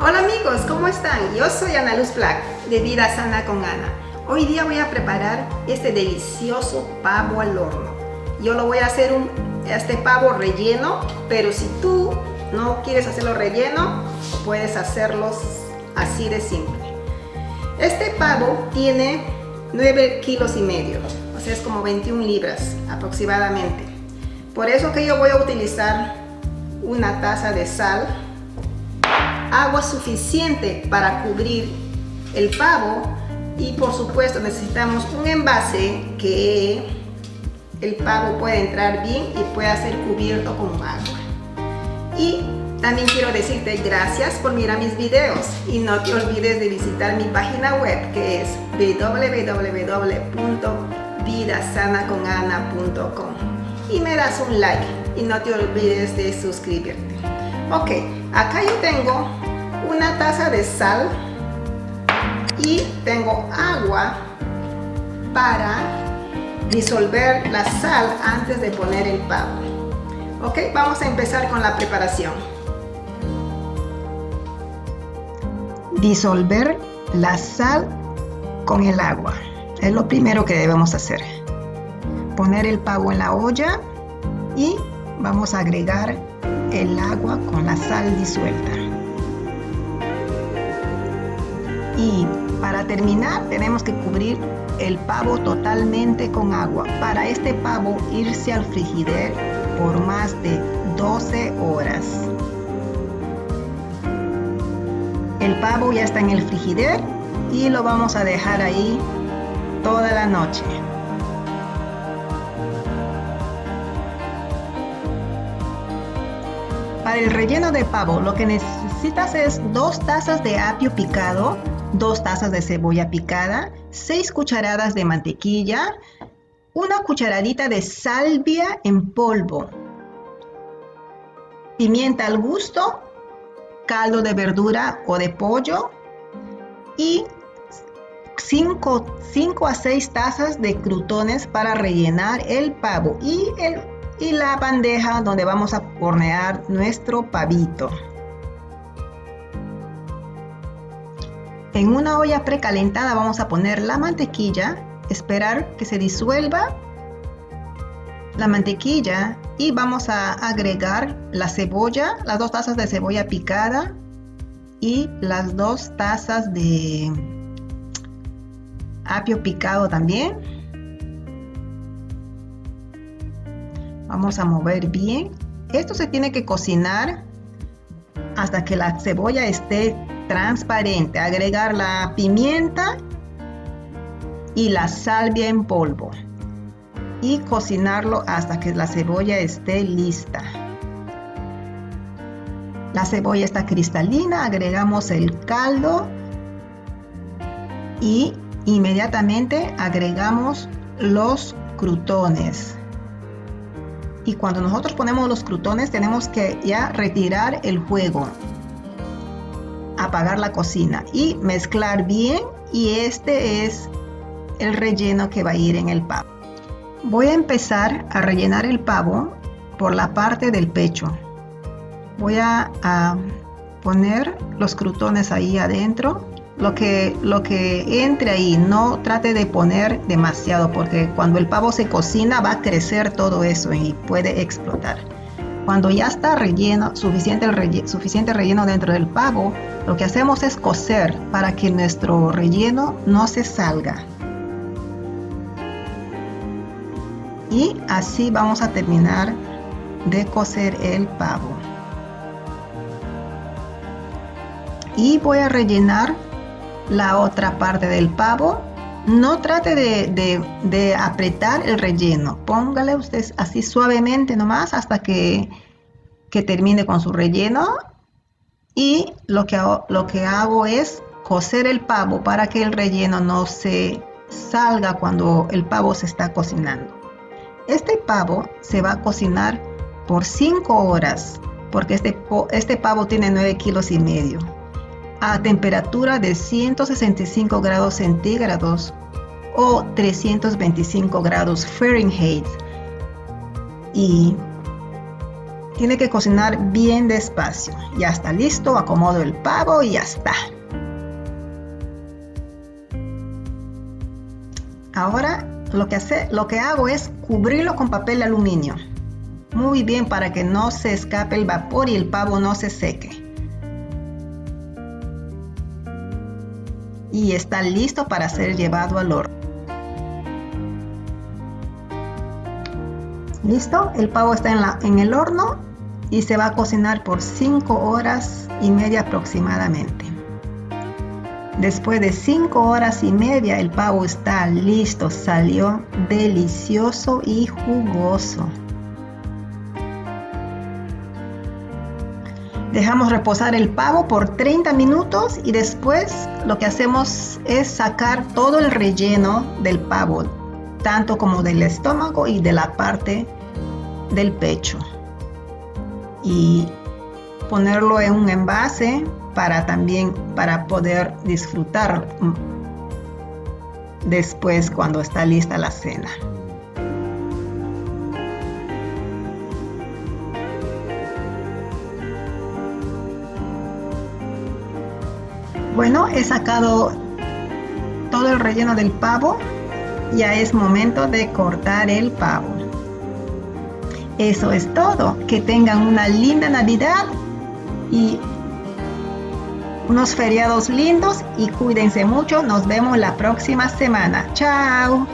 Hola amigos, ¿cómo están? Yo soy Ana Luz Black de Vida Sana con Ana. Hoy día voy a preparar este delicioso pavo al horno. Yo lo voy a hacer este pavo relleno, pero si tú no quieres hacerlo relleno, puedes hacerlos así de simple. Este pavo tiene 9,5 kilos, o sea, es como 21 libras aproximadamente. Por eso que yo voy a utilizar una taza de sal, agua suficiente para cubrir el pavo y por supuesto necesitamos un envase que el pavo pueda entrar bien y pueda ser cubierto con agua. Y también quiero decirte gracias por mirar mis videos y no te olvides de visitar mi página web que es www.vidasanaconana.com y me das un like y no te olvides de suscribirte. Ok, acá yo tengo una taza de sal y tengo agua para disolver la sal antes de poner el pavo. Ok, vamos a empezar con la preparación. Disolver la sal con el agua es lo primero que debemos hacer. Poner el pavo en la olla y vamos a agregar el agua con la sal disuelta. Y para terminar tenemos que cubrir el pavo totalmente con agua. Para este pavo irse al frigider por más de 12 horas. El pavo ya está en el frigider y lo vamos a dejar ahí toda la noche. Para el relleno de pavo lo que necesitas es 2 tazas de apio picado, 2 tazas de cebolla picada, 6 cucharadas de mantequilla, una cucharadita de salvia en polvo, pimienta al gusto, caldo de verdura o de pollo y 5 a 6 tazas de crutones para rellenar el pavo y la bandeja donde vamos a hornear nuestro pavito. En una olla precalentada vamos a poner la mantequilla, esperar que se disuelva la mantequilla y vamos a agregar la cebolla, las 2 tazas de cebolla picada y las 2 tazas de apio picado también. Vamos a mover bien. Esto se tiene que cocinar hasta que la cebolla esté transparente. Agregar la pimienta y la salvia en polvo y cocinarlo hasta que la cebolla esté lista. La cebolla está cristalina, agregamos el caldo y inmediatamente agregamos los crutones. Y cuando nosotros ponemos los crutones tenemos que ya retirar el fuego, apagar la cocina y mezclar bien, y este es el relleno que va a ir en el pavo. Voy a empezar a rellenar el pavo por la parte del pecho. Voy a poner los crutones ahí adentro. Lo que entre ahí, no trate de poner demasiado porque cuando el pavo se cocina va a crecer todo eso y puede explotar. Cuando ya está relleno, suficiente relleno dentro del pavo, lo que hacemos es cocer para que nuestro relleno no se salga. Y así vamos a terminar de cocer el pavo. Y voy a rellenar la otra parte del pavo. No trate de apretar el relleno. Póngale usted así suavemente nomás hasta que termine con su relleno. Y lo que hago es cocer el pavo para que el relleno no se salga cuando el pavo se está cocinando. Este pavo se va a cocinar por 5 horas porque este pavo tiene 9,5 kilos a temperatura de 165 grados centígrados o 325 grados Fahrenheit. Y Tiene que cocinar bien despacio. Ya está listo, acomodo el pavo y ya está. Ahora lo que hago es cubrirlo con papel de aluminio. Muy bien, para que no se escape el vapor y el pavo no se seque. Y está listo para ser llevado al horno. Listo, el pavo está en el horno y se va a cocinar por 5 horas y media aproximadamente. Después de 5 horas y media el pavo está listo, salió delicioso y jugoso. Dejamos reposar el pavo por 30 minutos y después lo que hacemos es sacar todo el relleno del pavo, tanto como del estómago y de la parte del pecho, y ponerlo en un envase para poder disfrutar después cuando está lista la cena. Bueno, he sacado todo el relleno del pavo. Ya es momento de cortar el pavo. Eso es todo. Que tengan una linda Navidad y unos feriados lindos y cuídense mucho. Nos vemos la próxima semana. Chao.